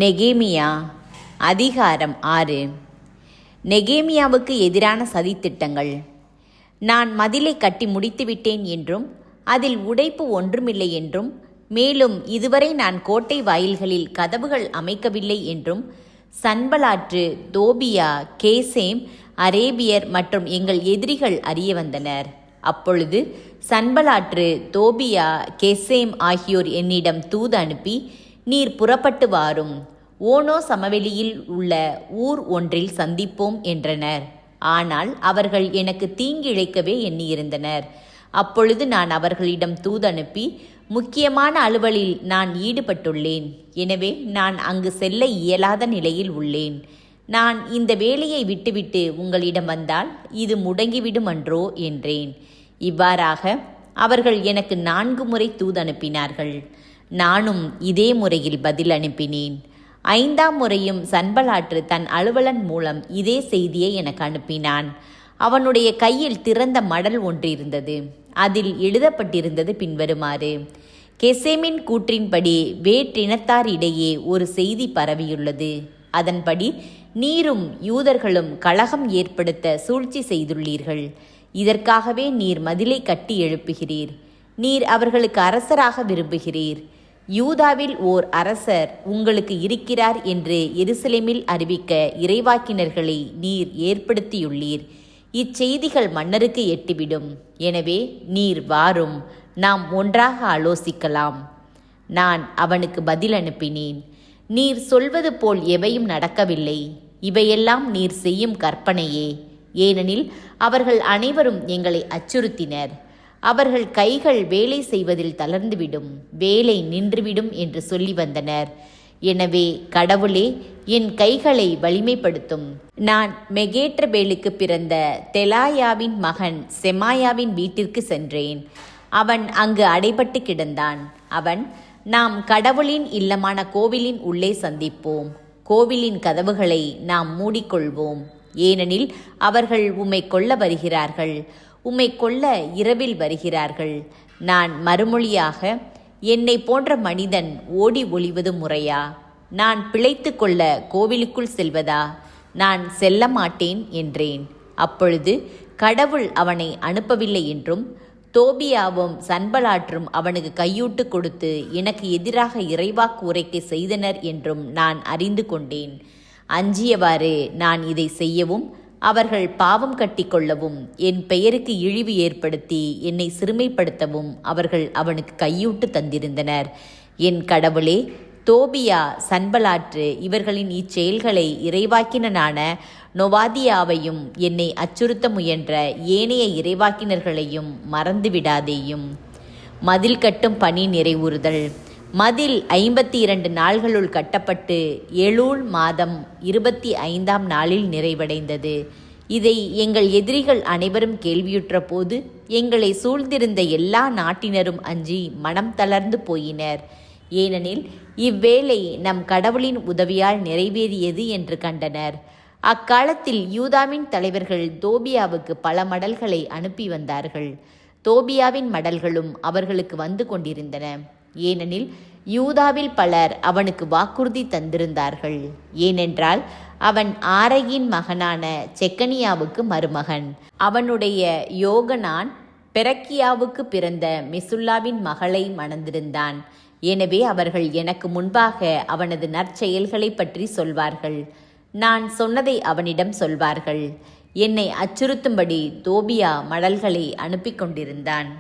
நெகேமியா அதிகாரம் 6. நெகேமியாவுக்கு எதிரான சதித்திட்டங்கள். நான் மதிலை கட்டி முடித்துவிட்டேன் என்றும் அதில் உடைப்பு ஒன்றுமில்லை என்றும், மேலும் இதுவரை நான் கோட்டை வாயில்களில் கதவுகள் அமைக்கவில்லை என்றும் சன்பலாற்று, தோபியா, கேசேம், அரேபியர் மற்றும் எங்கள் எதிரிகள் அறிய வந்தனர். அப்பொழுது சன்பலாற்று, தோபியா, கெசேம் ஆகியோர் என்னிடம் தூது அனுப்பி, நீர் புறப்பட்டு வாரும், ஓனோ சமவெளியில் உள்ள ஊர் ஒன்றில் சந்திப்போம் என்றனர். ஆனால் அவர்கள் எனக்கு தீங்கிழைக்கவே எண்ணியிருந்தனர். அப்பொழுது நான் அவர்களிடம் தூது அனுப்பி, முக்கியமான அலுவலில் நான் ஈடுபட்டுள்ளேன், எனவே நான் அங்கு செல்ல இயலாத நிலையில் உள்ளேன். நான் இந்த வேலையை விட்டுவிட்டு உங்களிடம் வந்தால் இது முடங்கிவிடும் அன்றோ என்றேன். இவ்வாறாக அவர்கள் எனக்கு 4 முறை தூது அனுப்பினார்கள். நானும் இதே முறையில் பதில் அனுப்பினேன். 5ஆம் முறையும் சன்பலாற்று தன் அலுவலன் மூலம் இதே செய்தியை எனக்கு அனுப்பினான். அவனுடைய கையில் திறந்த மடல் ஒன்று இருந்தது. அதில் எழுதப்பட்டிருந்தது பின்வருமாறு: கெசேமின் கூற்றின்படி வேற்றினத்தாரிடையே ஒரு செய்தி பரவியுள்ளது. அதன்படி நீரும் யூதர்களும் கலகம் ஏற்படுத்த சூழ்ச்சி செய்துள்ளீர்கள். இதற்காகவே நீர் மதிலை கட்டி எழுப்புகிறீர். நீர் அவர்களுக்கு அரசராக விரும்புகிறீர். யூதாவில் ஓர் அரசர் உங்களுக்கு இருக்கிறார் என்று எருசலேமில் அறிவிக்க இறைவாக்கினர்களை நீர் ஏற்படுத்தியுள்ளீர். இச்செய்திகள் மன்னருக்கு எட்டிவிடும். எனவே நீர் வாரும், நாம் ஒன்றாக ஆலோசிக்கலாம். நான் அவனுக்கு பதில் அனுப்பினேன். நீர் சொல்வது போல் எவையும் நடக்கவில்லை. இவையெல்லாம் நீர் செய்யும் கற்பனையே. ஏனெனில் அவர்கள் அனைவரும் எங்களை அச்சுறுத்தினர். அவர்கள் கைகள் வேலை செய்வதில் தளர்ந்துவிடும், வேலை நின்றுவிடும் என்று சொல்லி வந்தனர். எனவே கடவுளே, என் கைகளை வலிமைப்படுத்தும். நான் மெகேட்ரபேலுக்கு பிறந்த தெலாயாவின் மகன் செமாயாவின் வீட்டிற்கு சென்றேன். அவன் அங்கு அடைபட்டு கிடந்தான். அவன், நாம் கடவுளின் இல்லமான கோவிலின் உள்ளே சந்திப்போம். கோவிலின் கதவுகளை நாம் மூடிக்கொள்வோம். ஏனெனில் அவர்கள் உம்மை கொல்ல வருகிறார்கள். உம்மை கொல்ல இரவில் வருகிறார்கள். நான் மறுமொழியாக, என்னை போன்ற மனிதன் ஓடி ஒளிவது முறையா? நான் பிழைத்து கொள்ள கோவிலுக்குள் செல்வதா? நான் செல்ல மாட்டேன் என்றேன். அப்பொழுது கடவுள் அவனை அனுப்பவில்லை என்றும், தோபியாவும் சன்பலாற்றும் அவனுக்கு கையூட்டு கொடுத்து எனக்கு எதிராக இறைவாக்கு உரைக்க செய்தனர் என்றும் நான் அறிந்து கொண்டேன். அஞ்சியவாறு நான் இதை செய்யவும், அவர்கள் பாவம் கட்டி கொள்ளவும், என் பெயருக்கு இழிவு ஏற்படுத்தி என்னை சிறுமைப்படுத்தவும் அவர்கள் அவனுக்கு கையூட்டு தந்திருந்தனர். என் கடவுளே, தோபியா, சன்பலாற்று இவர்களின் இச்செயல்களை இறைவாக்கினனான நொவாதியாவையும் என்னை அச்சுறுத்த முயன்ற ஏனைய இறைவாக்கினர்களையும் மறந்துவிடாதேயும். மதில் கட்டும் பணி நிறைவுறுதல். மதில் 52 நாள்களுள் கட்டப்பட்டு எலூல் மாதம் 25ஆம் நாளில் நிறைவடைந்தது. இதை எங்கள் எதிரிகள் அனைவரும் கேள்வியுற்ற போது எங்களை சூழ்ந்திருந்த எல்லா நாட்டினரும் அஞ்சி மனம் தளர்ந்து போயினர். ஏனெனில் இவ்வேளை நம் கடவுளின் உதவியால் நிறைவேறியது என்று கண்டனர். அக்காலத்தில் யூதாவின் தலைவர்கள் தோபியாவுக்கு பல மடல்களை அனுப்பி வந்தார்கள். தோபியாவின் மடல்களும் அவர்களுக்கு வந்து கொண்டிருந்தன. ஏனெனில் யூதாவில் பலர் அவனுக்கு வாக்குறுதி தந்திருந்தார்கள். ஏனென்றால் அவன் ஆரையின் மகனான செக்கனியாவுக்கு மருமகன். அவனுடைய யோகனான் பெரக்கியாவுக்கு பிறந்த மெசுல்லாவின் மகளை மணந்திருந்தான். எனவே அவர்கள் எனக்கு முன்பாக அவனது நற்செயல்களை பற்றி சொல்வார்கள். நான் சொன்னதை அவனிடம் சொல்வார்கள். என்னை அச்சுறுத்தும்படி தோபியா மடல்களை அனுப்பி கொண்டிருந்தான்.